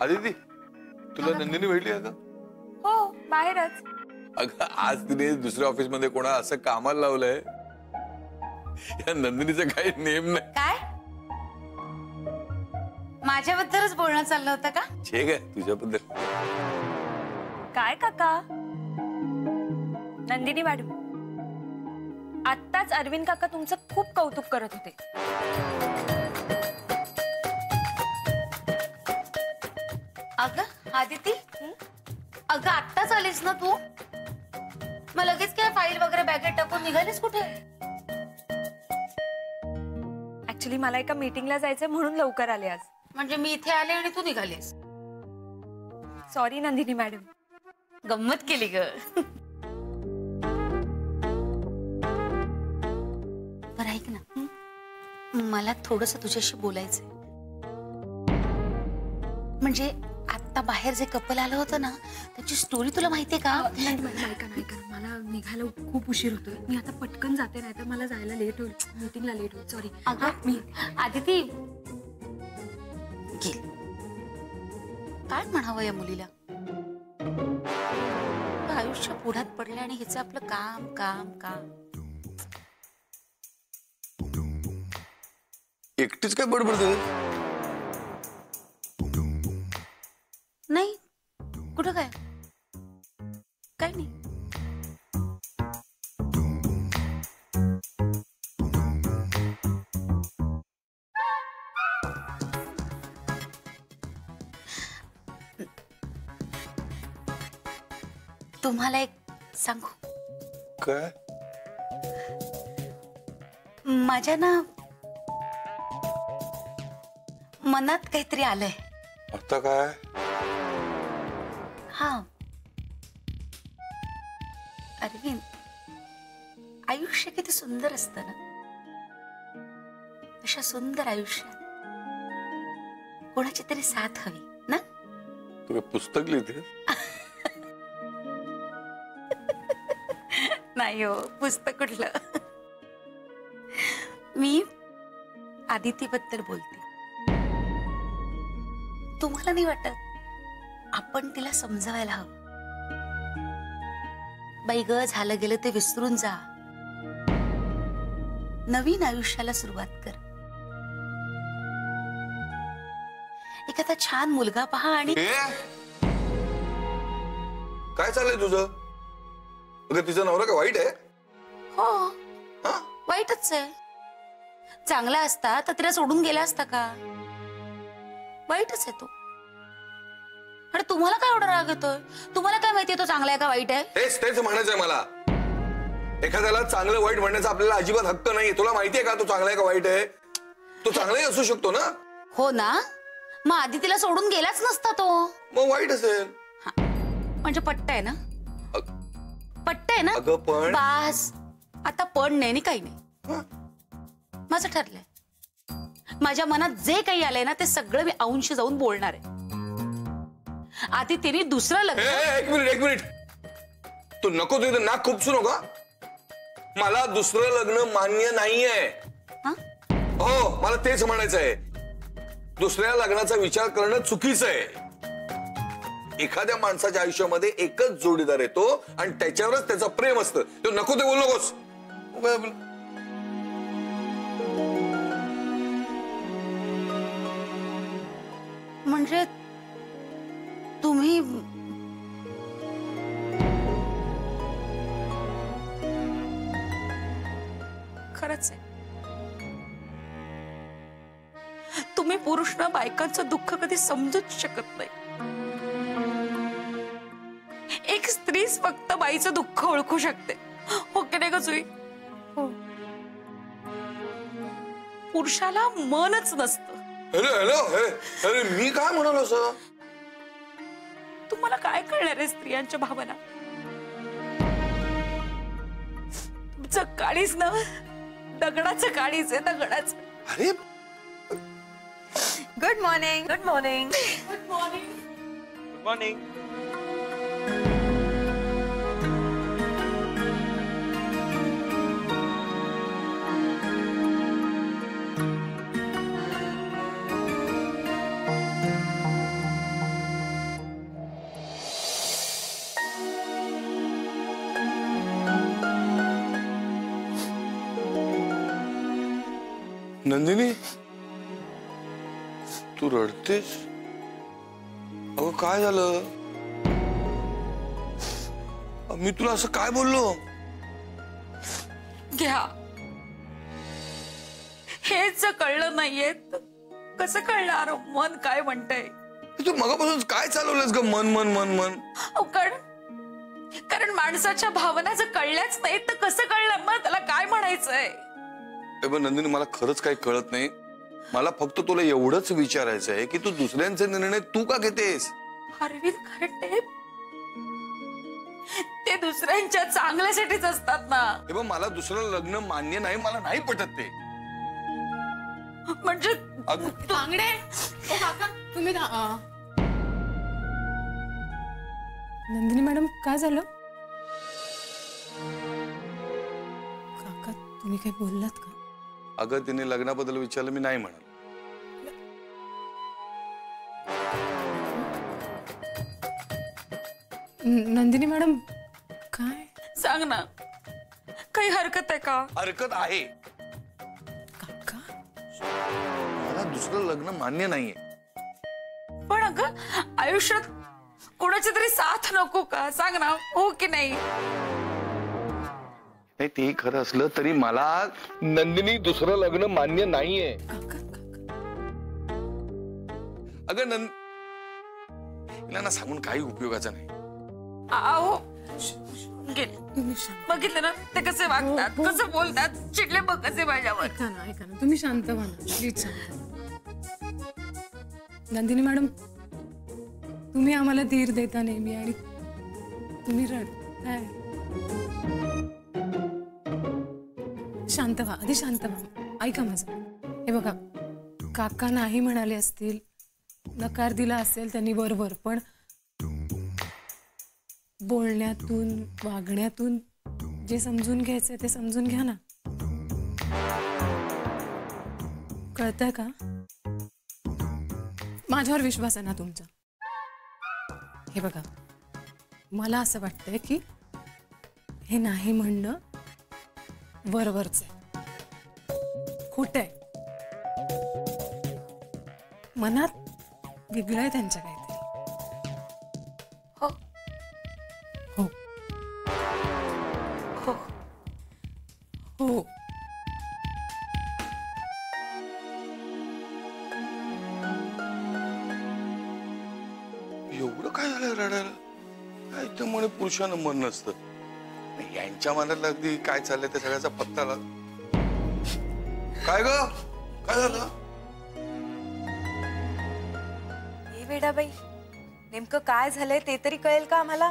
आदिती, तुला नंदिनी भेटली का? हो, बाहेरच. अगं आज तिने दुसऱ्या ऑफिस मध्ये कोणा असं कामाला लावलंय, या नंदिनीचं काही नेम नाही. काय माझ्याबद्दलच बोलणं चाललं होतं का? ठीक आहे, तुझ्याबद्दल. काय काका? नंदिनी मॅडम, आत्ताच अरविंद काका तुमचं खूप कौतुक करत होते. अगं आदिती, अगं आत्ताच आलीस ना तू? मग लगेच काय फाईल वगैरे बॅगेत टाकून निघालीस कुठे? ऍक्च्युली मला एका मीटिंगला जायचंय म्हणून लवकर आले आज. म्हणजे मी इथे आले आणि तू निघालीस? Sorry Nandini madam. गंमत केली ग. बरं ऐक ना, मला थोडंसं तुझ्याशी बोलायचंय. म्हणजे आता बाहेर जे कपल आलं होतं ना, त्याची स्टोरी तुला माहितीये का? ऐका मला निघायला खूप उशीर होतोय. मी आता पटकन जाते, नाही तर मला जायला लेट होईल, मीटिंगला लेट होईल. सॉरी. अगं मी आदिती गेल, काय म्हणावं या मुलीला? आयुष्य पुढ्यात पडलं आणि हिचं आपलं काम काम काम. एकटीच काय बडबडते? नाही, कुठं काय, काय नाही. तुम्हाला एक सांगू? काय? माझ्या ना मनात काहीतरी आलंय. आता काय? हा अरविंद, आयुष्य किती सुंदर असतं ना. अशा सुंदर आयुष्यात कोणाची तरी साथ हवी ना. तू पुस्तक लिहिते? नाही हो, पुस्तक कुठलं. मी आदिती बद्दल बोलते. तुम्हाला नाही वाटत आपण तिला समजावायला हवं? बाई ग, झालं गेलं ते विसरून जा. नवीन आयुष्याला सुरुवात कर. एखादा छान मुलगा पहा आणि काय चाललंय तुझं? अगं तिचा नवरा का वाईट आहे? हो, वाईटच आहे. चांगला असता तर तिला सोडून गेला असता का? वाईटच आहे तो. अरे तुम्हाला काय एवढा राग येतोय? तुम्हाला काय माहितीये तो चांगला आहे का वाईट आहे? तेच म्हणायचंय मला. एखाद्याला चांगलं वाईट म्हणण्याचा आपल्याला अजिबात हक्क नाहीये. तुला माहितीये का तो चांगला आहे का वाईट आहे? तो चांगलाही असू शकतो ना. हो ना, मग आधी तिला सोडून गेलाच नसता तो. मग वाईट असेल. म्हणजे पट्टय ना? पट्टय ना? अगं पण बास, आता पण नाही काही नाही. माझं ठरलंय. माझ्या मनात जे काही आलंय ना, ते सगळं मी अंशी जाऊन बोलणार आहे. आधी तिने दुसरं लग्न. एक मिनिट, तू नको तिथे नाक खुपसू नका. मला दुसरं लग्न मान्य नाहीये. हो, मला तेच म्हणायचंय. दुसऱ्या लग्नाचा विचार करणं चुकीचं आहे. एखाद्या माणसाच्या आयुष्यामध्ये एकच जोडीदार येतो आणि त्याच्यावरच त्याचं प्रेम असतं. तो नको ते बोलू नकोस. म्हणजे तुम्ही खरंच आहे, तुम्ही पुरुष ना बायकांचं दुःख कधी समजूच शकत नाही. एक स्त्रीच फक्त बाईचं दुःख ओळखू शकते. हो की नाही ग जुई? हो. पुरुषाला मनच नसतं. अरे मी काय म्हणालो असं? तुम्हाला काय कळणार आहे स्त्रियांच्या भावना? तुमचं काळीच ना दगडाचं काळीच आहे, दगडाचं. अरे good morning. Good morning. Good morning. Good morning. Nandini तू रडतेस? अगं काय झालं? मी तुला असं काय बोललो? घ्या, हेच कळलं नाहीये कसं कळणार मन काय म्हणतंय? तू मगापासून काय चालवलंस ग? मन मन मन मन. कारण माणसाच्या भावना जर कळल्याच नाही तर कसं कळलं मग त्याला काय म्हणायचंय? नंदिनी मला खरंच काही कळत नाही. मला फक्त तुला एवढंच विचारायचं आहे की तू दुसऱ्यांचे निर्णय तू का घेतेस? अरविंद खरटे ते दुसऱ्यांच्या चांगल्यासाठीच असतात ना. हे बघ मला दुसरं लग्न मान्य नाही, मला नाही पटत ते. म्हणजे बांगडे तुम्ही नंदिनी मॅडम काय झालं? काका तुम्ही काही बोललात का? अगं तिने लग्नाबद्दल विचारलं, मी नाही म्हणाल. नंदिनी मॅडम काय? सांग ना, काही हरकत आहे का? हरकत आहे. काका मला दुसरं लग्न मान्य नाहीये. पण अगं आयुष्यात कोणाची तरी साथ नको का? सांग ना, हो की नाही? नाही ते खरं असलं तरी मला नंदिनी दुसरं लग्न मान्य नाहीये. काका अगं हिला ना सांगून काही उपयोगाचं नाही. आहो बघितलं ना ते कसे वागतात, कसं बोलतात, चिडले बघ कसे माझ्यावर. ऐका ना तुम्ही शांत व्हा ना प्लीज. शांत. नंदिनी मॅडम तुम्ही आम्हाला धीर देता नेहमी आणि तुम्ही रडताय. शांत व्हा, आधी शांत व्हा. ऐका माझं. हे बघा काका नाही म्हणाले असतील, नकार दिला असेल त्यांनी बरोबर, पण बोलण्यातून वागण्यातून जे समजून घ्यायचंय ते समजून घ्या ना. कळतंय का? माझ्यावर विश्वास आहे ना तुमचा? हे बघा मला असं वाटतंय की हे नाही म्हणणं वरवरच आहे, खोट आहे. मनात वेगळं आहे त्यांच्या काहीतरी. हो हो हो हो. एवढं काय झालं रडायला? काय त्यामुळे पुरुषानं मन नसतं. यांच्या मनात अगदी काय चाललंय त्या सगळ्याचा पत्ता काय ग? काय झालं? वेडाबाई नेमकं काय झालंय ते तरी कळेल का आम्हाला?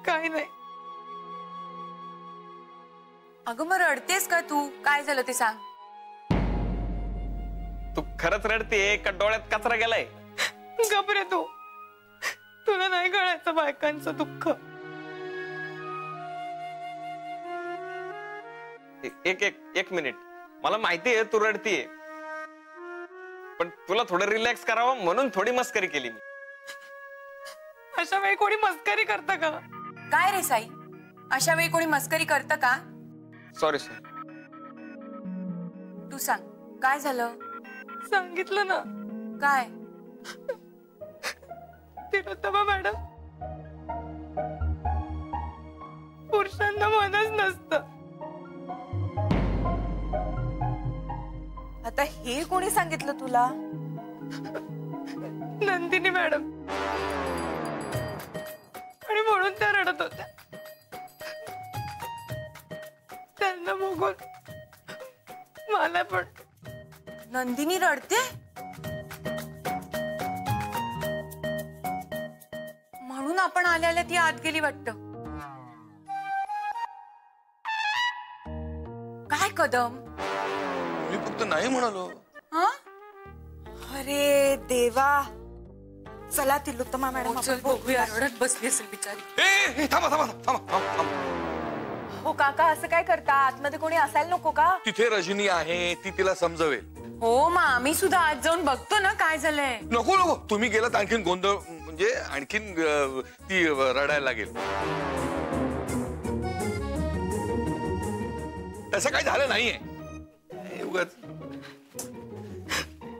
काय नाही. अगं मग रडतेस का तू? काय झालं ते सांग. तू खरंच रडतेय का डोळ्यात कचरा गेलाय? घाबरे तू, तुला नाही कळायचं बायकांचं दुःख. एक मिनिट. मला माहितीये तू रडतीये, पण तुला थोडं रिलॅक्स करावं म्हणून थोडी मस्करी केली मी. अशा वेळी कोणी मस्करी करतं का? काय रे साई, अशा वेळी कोणी मस्करी करतं का? Sorry sir. तू सांग काय झालं? सांगितलं ना. काय? तिलोत्तमा मॅडम, पुरुषांना मनच नसतं. आता हे कोणी सांगितलं तुला? नंदिनी मॅडम. आणि म्हणून त्या रडत होत्या. त्यांना बघून मला पण. नंदिनी रडते म्हणून आपण आल्या आल्या ती आत गेली वाटतं. काय कदम? मी फक्त नाही म्हणालो. हा? अरे देवा, चला तिलोत्तमा मॅडम आपण बघूया. रडत बसली असेल बिचारी. ए थांबा थांबा थांबा थांबा. हो काका असं काय करता? आतमध्ये कोणी असायला नको का? तिथे रजनी आहे, ती तिला समजवेल. हो मग आम्ही सुद्धा आज जाऊन बघतो ना काय झालंय. नको नको, तुम्ही गेलात आणखीन गोंधळ, म्हणजे आणखीन ती रडायला लागेल. तसं काही झालं नाहीये. उगाच.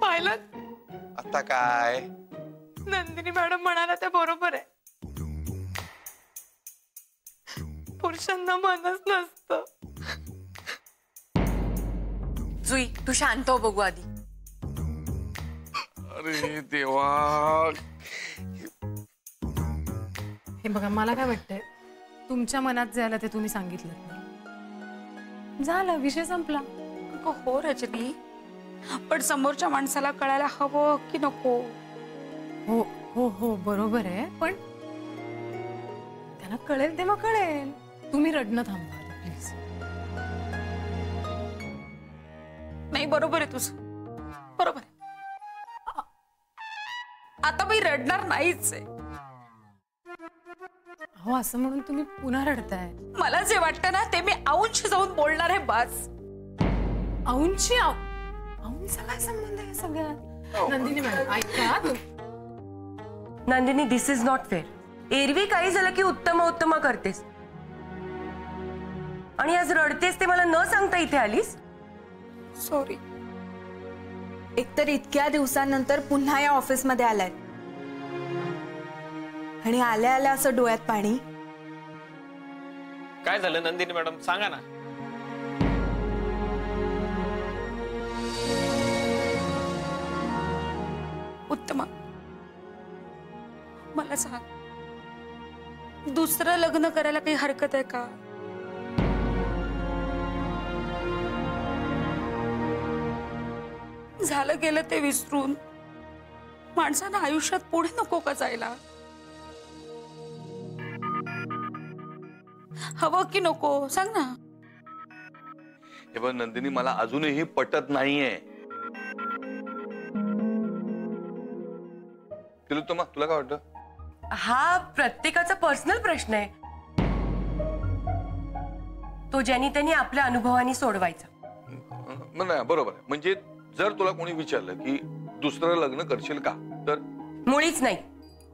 पाहिलं आता काय नंदिनी मॅडम म्हणाला ते बरोबर आहे. पुरुषांना मनच नसतं. जुई तू शांत हो बघू आधी. अरे देवा. हे बघा मला काय वाटतंय तुमच्या मनात जे आलं ते तुम्ही सांगितलं झालं विषय संपला. हो रजनी, पण समोरच्या माणसाला कळायला हवं की नको? हो हो हो बरोबर आहे पण त्याला कळेल तेव्हा कळेल. तुम्ही रडणं थांबवा प्लीज. नाही बरोबर आहे तुझं, बरोबर आहे. आता मी रडणार नाहीच आहे. हो असं म्हणून तुम्ही पुन्हा रडताय. मला जे वाटतं ना ते मी आऊंशी जाऊन बोलणार आहे बस. औंशी औंचा काय संबंध आहे सगळ्यात? नंदिनी मॅडम ऐका नंदिनी दिस इज नॉट फेअर. एरवी काही झालं की उत्तमा उत्तमा करतेस आणि आज रडतेस ते मला न सांगता इथे आलीस. सॉरी. एकतर इतक्या दिवसांनंतर पुन्हा या ऑफिसमध्ये आलाय आणि आल्या आल्या असं डोळ्यात पाणी. काय झालं नंदिनी मॅडम सांगा ना. उत्तमा मला सांग, दुसरं लग्न करायला काही हरकत आहे का? झालं गेलं ते विसरून माणसानं आयुष्यात पुढे नको का जायला? हवं की नको सांग ना. हे बघ नंदिनी मला अजूनही पटत नाहीये. तिलोत्तमा तुला काय वाटतं? हा प्रत्येकाचा पर्सनल प्रश्न आहे. तो ज्यांनी त्यांनी आपल्या अनुभवाने सोडवायचा. नाही बरोबर आहे. म्हणजे जर तुला कोणी विचारलं की दुसरं लग्न करशील का तर मुळीच नाही.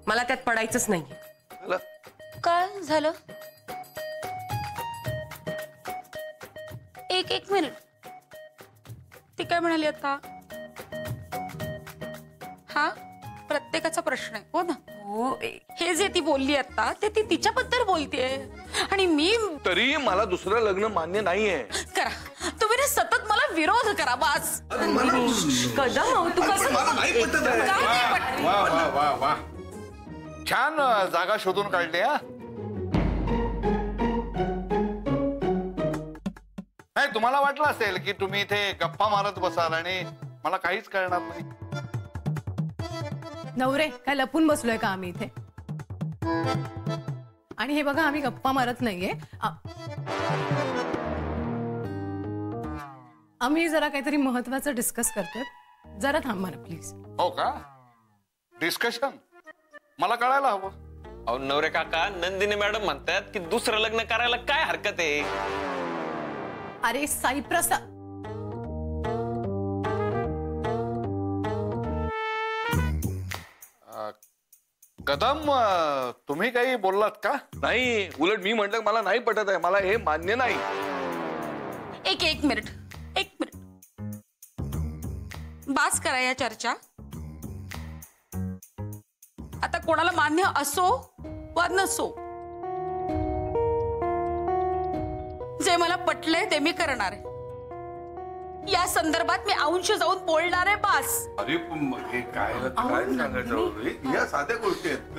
मला त्यात पडायचंच नाही. काय झालं? एक मिनिट. ती काय म्हणाली आता? हा प्रत्येकाचा प्रश्न आहे हो ना. हो हे जे ती बोलली आता ते ती तिच्याबद्दल बोलतेय आणि मी तरी मला दुसरं लग्न मान्य नाहीये. करा तुम्ही ना सतत मला विरोध करा बस. कदम तू कसं वा वा वा वा छान जागा शोधून काढली. हा नाही तुम्हाला वाटलं असेल की तुम्ही इथे गप्पा मारत बसाल आणि मला काहीच कळणार नाही. नवरे काय लपून बसलोय का आम्ही इथे? आणि हे बघा आम्ही गप्पा मारत नाहीये. आम्ही जरा काहीतरी महत्वाचं डिस्कस करतोय. जरा थांबा ना प्लीज. हो का डिस्कशन मला कळायला हवं. अहो नवरे काका नंदिनी मॅडम म्हणतात की दुसरं लग्न करायला काय हरकत आहे. अरे साई प्रसाद कदम तुम्ही काही बोललात का? नाही उलट मी म्हटलं मला नाही पटत आहे. मला हे मान्य नाही. एक मिनिट बास करा या चर्चा. आता कोणाला मान्य असो वा नसो जे मला पटलंय ते मी करणार आहे. या संदर्भात मी आऊंशी जाऊन बोलणार आहे बास. अरे हे काय सांगायचं या साध्या गोष्टी आहेत.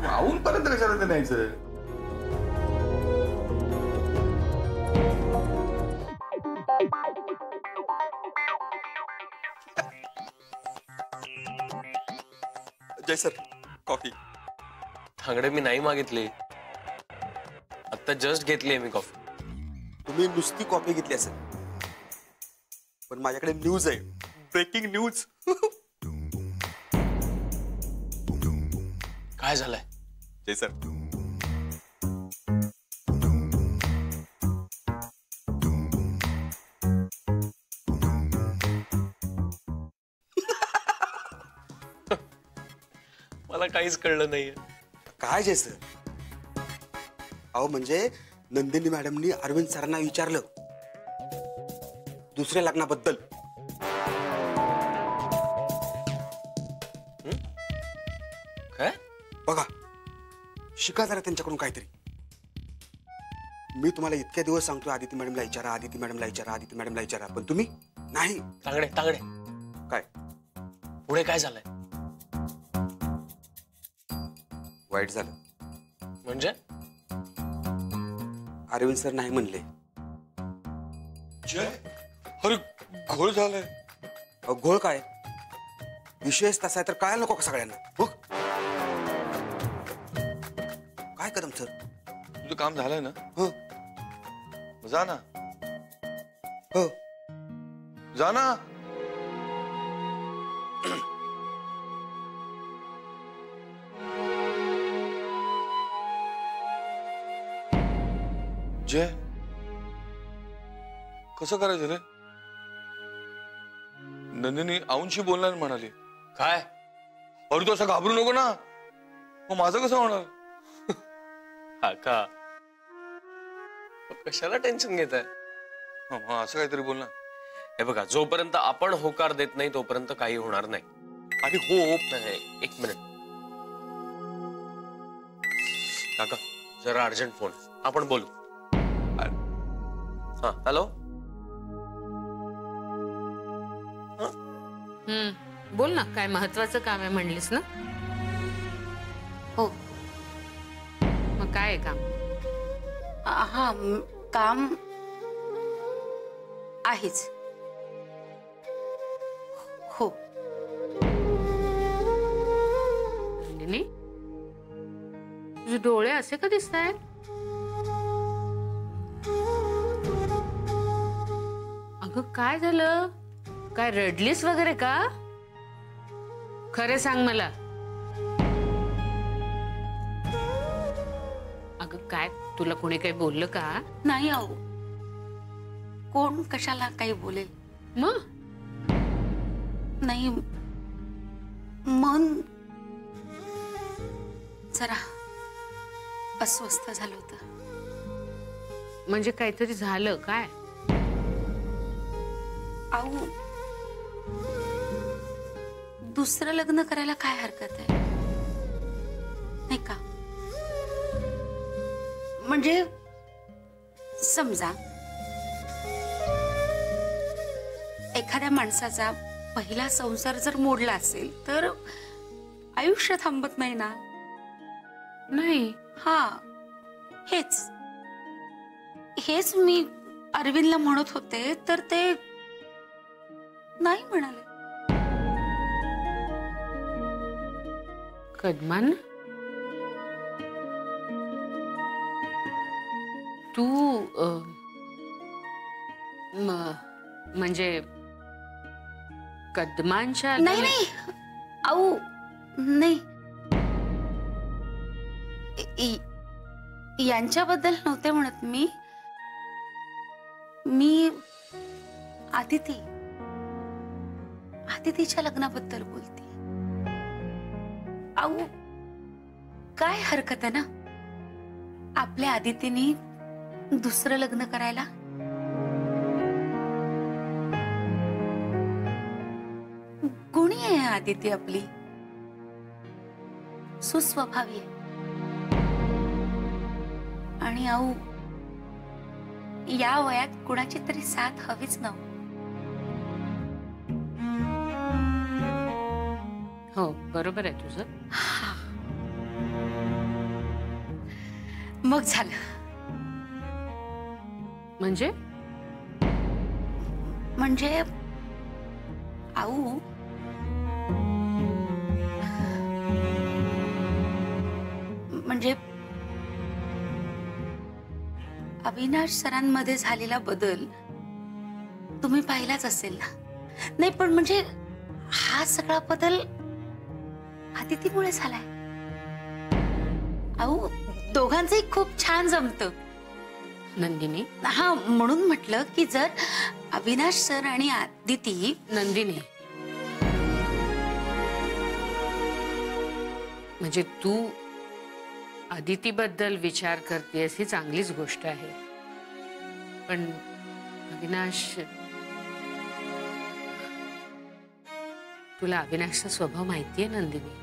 आऊन पर्यंत कशाला ते न्यायचं? जय सर कॉफी. थांगडे मी नाही मागितली. आता जस्ट घेतली मी कॉफी. तुम्ही नुसती कॉफी घेतली असेल पण माझ्याकडे न्यूज आहे. Breaking news. काय झालंय? जय सर मला काहीच कळलं नाहीये. काय जय सर? अहो म्हणजे नंदिनी मॅडमनी अरविंद सरांना विचारलं दुसऱ्या लग्नाबद्दल. काय? बघा, शिका जरा त्यांच्याकडून काहीतरी. मी तुम्हाला इतक्या दिवस सांगतोय आदिती मॅडमला विचारा, आदिती मॅडमला विचारा, आदिती मॅडमला विचारा, पण तुम्ही नाही. तांगडे तांगडे काय पुढे काय झालंय? वाईट झालं. म्हणजे अरविंद सर नाही म्हणले. अरे घोळ झालाय. घोळ काय? विषयच तसा आहे तर कळायला नको का सगळ्यांना? हो काय कदम सर? तुझं काम झालंय ना? हो जा ना. हो जा ना. जय, कसं करायचं रे? नंदिनी आऊंशी बोलणार म्हणाली. काय? अरे तू असं घाबरू नको ना. मग माझं कसं होणार? हा का? कशाला टेन्शन घेत आहे? असं काहीतरी बोल ना. हे बघा, जोपर्यंत आपण होकार देत नाही तोपर्यंत काही होणार नाही. आणि हो नाही, एक मिनिट काका, जरा अर्जंट फोन, आपण बोलू. हा, हॅलो. बोल ना, काय महत्वाचं काम आहे म्हणलीस ना? हो. मग काय आहे काम? हा, काम आहेच. हो. नंदिनी, तुझे डोळे असे का दिसत आहेत? अगं काय झालं? काय रडलीस वगैरे का? खरे सांग मला. अगं काय, तुला कोणी काही बोललं का? नाही आहो, कोण कशाला काही बोलेल. मग नाही, मन जरा अस्वस्थ झालं होतं. म्हणजे काहीतरी झालं काय? आऊ, दुसरं लग्न करायला काय हरकत आहे नाही का? म्हणजे समजा एखाद्या माणसाचा पहिला संसार जर मोडला असेल तर आयुष्य थांबत नाही ना. नाही. हा, हेच हेच मी अरविंदला म्हणत होते तर ते नाही म्हणाले. कदमान, तू म्हणजे कदमांच्या? नाही नाही आऊ, नाही, यांच्याबद्दल नव्हते म्हणत मी. आदितीच्या लग्नाबद्दल बोलते. आऊ, काय हरकत आहे ना आपल्या आदितीने दुसरं लग्न करायला? गुणी आहे आदिती आपली, सुस्वभावी आहे. आणि आऊ, या वयात कुणाची तरी साथ हवीच ना. हो, बरोबर आहे तुझं. मग झालं. म्हणजे आऊ, म्हणजे अविनाश सरांमध्ये झालेला बदल तुम्ही पाहिलाच असेल ना? नाही, पण म्हणजे हा सगळा बदल आदितीमुळे झालाय. आऊ, दोघांचंही खूप छान जमतं नंदिनी. हा, म्हणून म्हटलं की जर अविनाश सर आणि आदिती. नंदिनी, म्हणजे तू आदिती बद्दल विचार करतेस ही चांगलीच गोष्ट आहे, पण अविनाश तुला अविनाशचा स्वभाव माहितीये नंदिनी.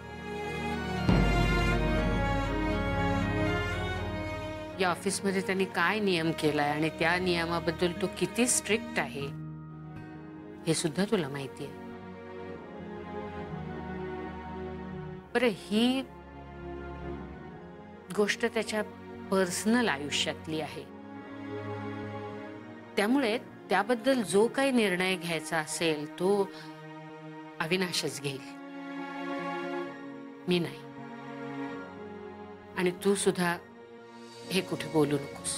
या ऑफिसमध्ये त्यांनी काय नियम केलाय आणि त्या नियमाबद्दल तो किती स्ट्रिक्ट आहे हे सुद्धा तुला माहितीये. बरं, ही गोष्ट त्याच्या पर्सनल आयुष्यातली आहे, त्यामुळे त्याबद्दल जो काही निर्णय घ्यायचा असेल तो अविनाशच घेईल, मी नाही. आणि तू सुद्धा हे कुठे बोलू नकोस.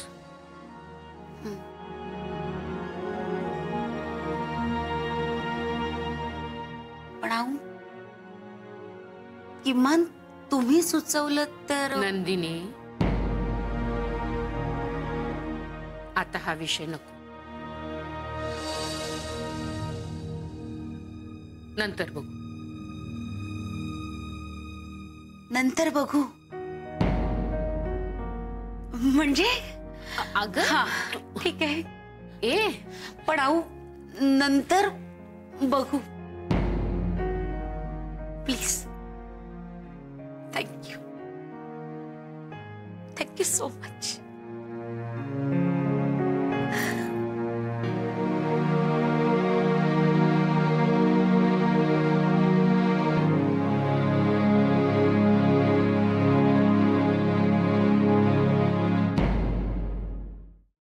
पण आऊ, किमान तुम्ही सुचवलं तर. नंदिनी, आता हा विषय नको, नंतर बघू. नंतर बघू म्हणजे? अगं हा ठीक आहे. ए पण आऊ, नंतर बघू please. Thank you, thank you so much.